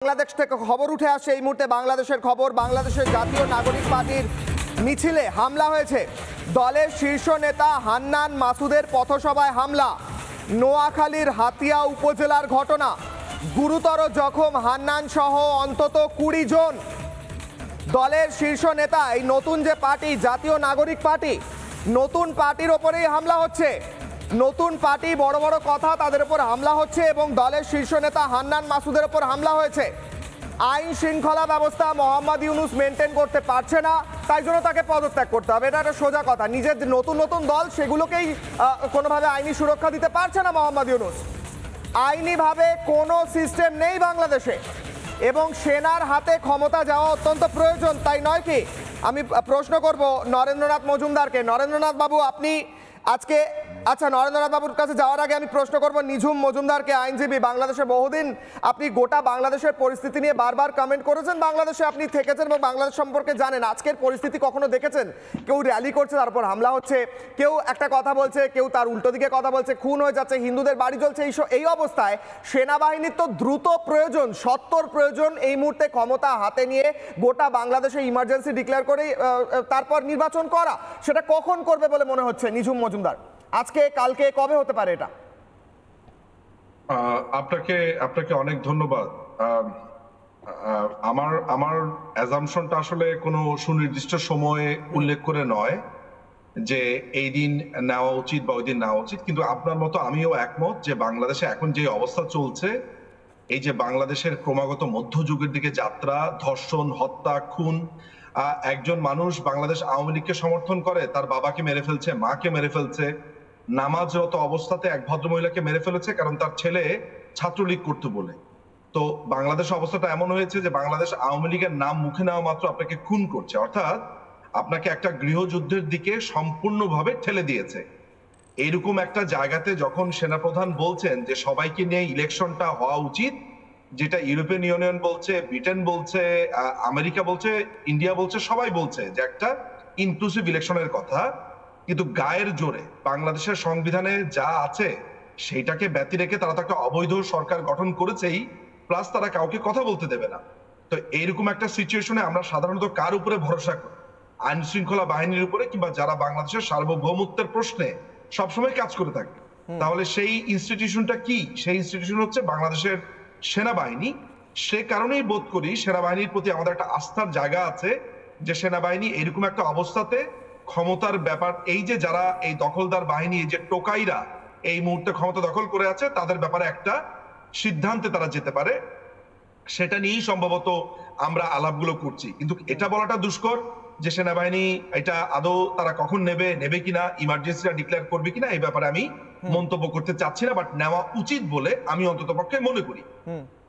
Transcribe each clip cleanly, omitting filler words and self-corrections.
বাংলাদেশ থেকে খবর উঠে আসে এই মুহূর্তে বাংলাদেশের খবর। বাংলাদেশের জাতীয় নাগরিক পার্টির মিছিলে হামলা হয়েছে। দলের শীর্ষ নেতা হান্নান মাসুদের পথসভায় হামলা। নোয়াখালীর হাতিয়া উপজেলার ঘটনা। গুরুতর জখম হান্নান সহ অন্তত 20 জন। দলের শীর্ষ নেতা, এই নতুন যে পার্টি জাতীয় নাগরিক পার্টি, নতুন পার্টির ওপরেই হামলা হচ্ছে। নতুন পার্টি, বড় বড় কথা, তাদের উপর হামলা হচ্ছে এবং দলের শীর্ষ নেতা হান্নান মাসুদের উপর হামলা হয়েছে। আইন শৃঙ্খলা ব্যবস্থা মোহাম্মদ ইউনূস মেনটেন করতে পারছে না, তাই জন্য তাকে পদত্যাগ করতে হবে। এটা একটা সোজা কথা। নিজের নতুন নতুন দল, সেগুলোকেই কোনোভাবে আইনি সুরক্ষা দিতে পারছে না মোহাম্মদ ইউনূস। আইনিভাবে কোনো সিস্টেম নেই বাংলাদেশে এবং সেনার হাতে ক্ষমতা যাওয়া অত্যন্ত প্রয়োজন, তাই নয় কি? আমি প্রশ্ন করব নরেন্দ্রনাথ মজুমদারকে। নরেন্দ্রনাথ বাবু, আপনি আজকে নরেন্দ্রনাথ বাবুর কাছে যাওয়ার আগে আমি প্রশ্ন করব নিঝুম মজুমদারকে, আইনজীবী। বাংলাদেশে বহুদিন আপনি গোটা বাংলাদেশের পরিস্থিতি নিয়ে বারবার কমেন্ট করেছেন। বাংলাদেশে আপনি থেকেছেন এবং বাংলাদেশ সম্পর্কে জানেন। আজকের পরিস্থিতি কখনো দেখেছেন কেউ র্যালি করছে, তারপর হামলা হচ্ছে, কেউ একটা কথা বলছে, কেউ তার উল্টো দিকে কথা বলছে, খুন হয়ে যাচ্ছে, হিন্দুদের বাড়ি জ্বলছে? এই অবস্থায় সেনাবাহিনীর তো দ্রুত প্রয়োজন, সত্বর প্রয়োজন এই মুহূর্তে ক্ষমতা হাতে নিয়ে গোটা বাংলাদেশে ইমার্জেন্সি ডিক্লেয়ার করে তারপর নির্বাচন করা। সেটা কখন করবে বলে মনে হচ্ছে নিঝুম মজুমদার? আজকে, কালকে, কবে হতে পারে এটা? আপনাকে অনেক ধন্যবাদ। আমার অ্যাজাম্পশনটা আসলে কোনো সুনির্দিষ্ট সময়ে উল্লেখ করে নয় যে এই দিন নেওয়া উচিত বা ওই দিন নেওয়া উচিত, কিন্তু আপনার মতো আমিও একমত যে বাংলাদেশে এখন যে অবস্থা চলছে, এই যে বাংলাদেশের ক্রমাগত মধ্যযুগের দিকে যাত্রা, ধর্ষণ, হত্যা, খুন, একজন মানুষ বাংলাদেশ আওয়ামী লীগকে সমর্থন করে, তার বাবাকে মেরে ফেলছে, মাকে মেরে ফেলছে, নামাজরত অবস্থাতে এক ভদ্রমহিলাকে মেরে ফেলেছে কারণ তার ছেলে ছাত্রলীগ করতে বলে। তো বাংলাদেশ অবস্থাটা এমন হয়েছে যে বাংলাদেশ আওয়ামী লীগের নাম মুখে নেওয়া মাত্র আপনাকে খুন করছে, অর্থাৎ আপনাকে একটা গৃহযুদ্ধের দিকে সম্পূর্ণভাবে ঠেলে দিয়েছে। এইরকম একটা জায়গাতে যখন সেনাপ্রধান বলছেন যে সবাইকে নিয়ে ইলেকশনটা হওয়া উচিত, যেটা ইউরোপিয়ান ইউনিয়ন বলছে, ব্রিটেন বলছে, আমেরিকা বলছে, ইন্ডিয়া বলছে, সবাই বলছে যে একটা ইনক্লুসিভ ইলেকশনের কথা, কিন্তু গায়ের জোরে বাংলাদেশের সংবিধানে যা আছে সেইটাকে ব্যতি রেখে তারা তো একটা অবৈধ সরকার গঠন করেছেই, প্লাস তারা কাউকে কথা বলতে দেবে না। তো এইরকম একটা সিচুয়েশনে আমরা সাধারণত কার উপরে ভরসা করি? আইন শৃঙ্খলা বাহিনীর উপরে, কিংবা যারা বাংলাদেশের সার্বভৌমত্বের প্রশ্নে সবসময় কাজ করে থাকে। তাহলে সেই ইনস্টিটিউশনটা কি? সেই ইনস্টিটিউশন হচ্ছে বাংলাদেশের সেনাবাহিনী। সে কারণেই বোধ করি সেনাবাহিনীর প্রতি আমাদের একটা আস্থার জায়গা আছে, যে সেনাবাহিনী এরকম একটা অবস্থাতে ক্ষমতার ব্যাপার, এই যে যারা এই দখলদার বাহিনী, এই যে টোকাইরা এই মুহূর্তে ক্ষমতা দখল করে আছে, তাদের ব্যাপারে একটা সিদ্ধান্তে তারা যেতে পারে, সেটা নিয়েই সম্ভবত আমরা আলাপগুলো করছি। কিন্তু এটা বলাটা দুষ্কর যে সেনাবাহিনী এটা আদৌ তারা কখন নেবে কিনা, ইমার্জেন্সিটা ডিক্লেয়ার করবে কিনা, এই ব্যাপারে আমি মন্তব্য করতে চাচ্ছি না, বাট নেওয়া উচিত বলে আমি অন্তত পক্ষে মনে করি।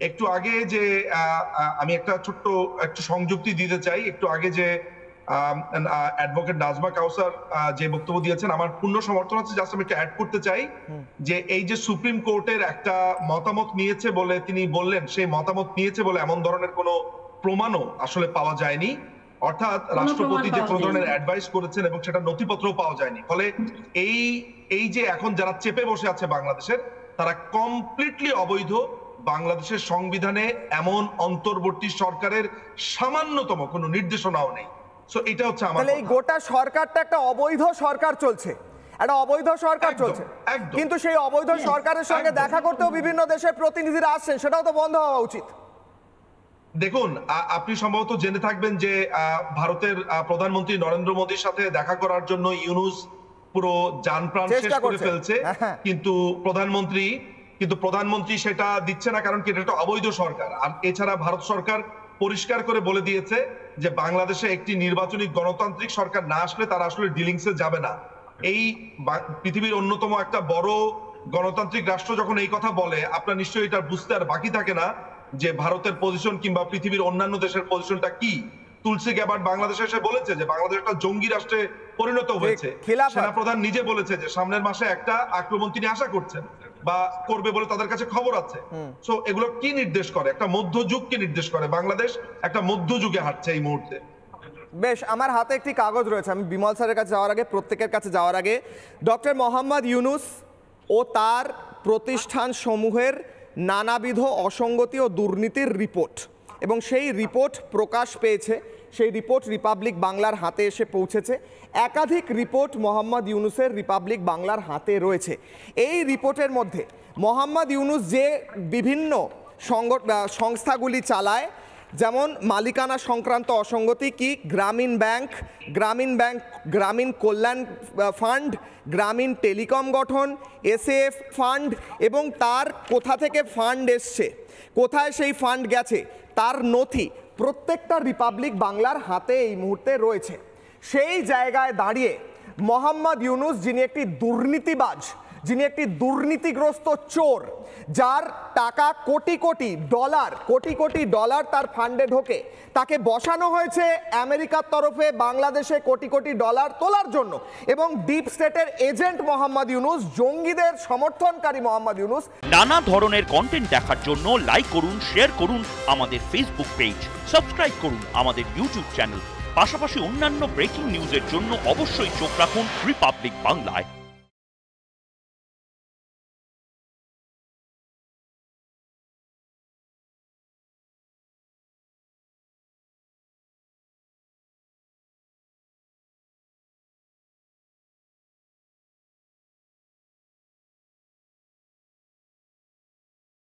একটু আগে যে আমি একটা ছোট্ট একটু সংযুক্তি দিতে চাই, একটু আগে যে অ্যাডভোকেট নাজমা কাউসার যে বক্তব্য দিয়েছেন, আমার পূর্ণ সমর্থন আছে। জাস্ট আমি একটা অ্যাড করতে চাই যে এই যে সুপ্রিম কোর্টের একটা মতামত নিয়েছে বলে তিনি বললেন, সেই মতামত নিয়েছে বলে এমন ধরনের কোনো প্রমাণও আসলে পাওয়া যায়নি। অর্থাৎ রাষ্ট্রপতি যে কোনো ধরনের অ্যাডভাইস করেছেন এবং সেটা নথিপত্রও পাওয়া যায়নি। ফলে এই যে এখন যারা চেপে বসে আছে বাংলাদেশের, তারা কমপ্লিটলি অবৈধ। বাংলাদেশের সংবিধানে এমন অন্তর্বর্তী সরকারের সামান্যতম কোনো নির্দেশনাও নেই। সো এটা হচ্ছে আমার, এই গোটা সরকারটা একটা অবৈধ সরকার চলছে, একটা অবৈধ সরকার চলছে। কিন্তু সেই অবৈধ সরকারের সঙ্গে দেখা করতেও বিভিন্ন দেশের প্রতিনিধিরা আসছেন, সেটাও তো বন্ধ হওয়া উচিত। দেখুন, আপনি সম্ভবত জেনে থাকবেন যে ভারতের প্রধানমন্ত্রী নরেন্দ্র মোদীর সাথে দেখা করার জন্য ইউনূস পুরো জান প্রাণ শেষ করে ফেলছে, কিন্তু প্রধানমন্ত্রী সেটা দিচ্ছে না, কারণ কি এটা একটা অবৈধ সরকার। আর এছাড়া ভারত সরকার পরিষ্কার করে বলে দিয়েছে যে বাংলাদেশে একটি নির্বাচনী গণতান্ত্রিক সরকার না আসলে তারা আসলে ডিলিংসে যাবে না। এই পৃথিবীর অন্যতম একটা বড় গণতান্ত্রিক রাষ্ট্র যখন এই কথা বলে, আপনার নিশ্চয়ই এটা বুঝতে আর বাকি থাকে না যে ভারতের পজিশন কিংবা পৃথিবীর অন্যান্য দেশের পজিশনটা কি। তুলসী গ্যাবার্ড বাংলাদেশে এসে বলেছে যে বাংলাদেশ একটা জঙ্গি রাষ্ট্রে পরিণত হয়েছে। সেনাপ্রধান নিজে বলেছে যে সামনের মাসে একটা আক্রমণ তিনি আশা করছেন বা করবে বলে তাদের কাছে খবর আছে। সো এগুলো কি নির্দেশ করে? একটা মধ্যযুগকে নির্দেশ করে। বাংলাদেশ একটা মধ্যযুগে হাঁটছে এই মুহূর্তে। বেশ, আমার হাতে একটি কাগজ রয়েছে, আমি বিমল স্যারের কাছে যাওয়ার আগে, প্রত্যেকের কাছে যাওয়ার আগে, ডক্টর মোহাম্মদ ইউনূস ও তার প্রতিষ্ঠান সমূহের নানাবিধ অসঙ্গতি ও দুর্নীতির রিপোর্ট, এবং সেই রিপোর্ট প্রকাশ পেয়েছে। সেই রিপোর্ট রিপাবলিক বাংলার হাতে এসে পৌঁছেছে। একাধিক রিপোর্ট মোহাম্মদ ইউনূসের রিপাবলিক বাংলার হাতে রয়েছে। এই রিপোর্টের মধ্যে মোহাম্মদ ইউনূস যে বিভিন্ন সংস্থাগুলি চালায়, যেমন মালিকানা সংক্রান্ত অসঙ্গতি কি, গ্রামীণ ব্যাংক, গ্রামীণ কল্যাণ ফান্ড, গ্রামীণ টেলিকম গঠন, এসএএফ ফান্ড, এবং তার কোথা থেকে ফান্ড এসছে, কোথায় সেই ফান্ড গেছে, তার নথি প্রত্যেকটা রিপাবলিক বাংলার হাতে এই মুহূর্তে রয়েছে। সেই জায়গায় দাঁড়িয়ে মোহাম্মদ ইউনূস, যিনি একটি দুর্নীতিবাজ, যিনি একটি দুর্নীতিগ্রস্ত চোর, যার টাকা কোটি কোটি ডলার তার ফান্ডে ঢোকে, তাকে বসানো হয়েছে আমেরিকার তরফে বাংলাদেশে কোটি কোটি ডলার তোলার জন্য, এবং ডিপ স্টেটের এজেন্ট মোহাম্মদ ইউনূস, জঙ্গিদের সমর্থনকারী মোহাম্মদ ইউনূস। নানা ধরনের কন্টেন্ট দেখার জন্য লাইক করুন, শেয়ার করুন আমাদের ফেসবুক পেজ, সাবস্ক্রাইব করুন আমাদের ইউটিউব চ্যানেল। পাশাপাশি অন্যান্য ব্রেকিং নিউজের জন্য অবশ্যই চোখ রাখুন রিপাবলিক বাংলায়।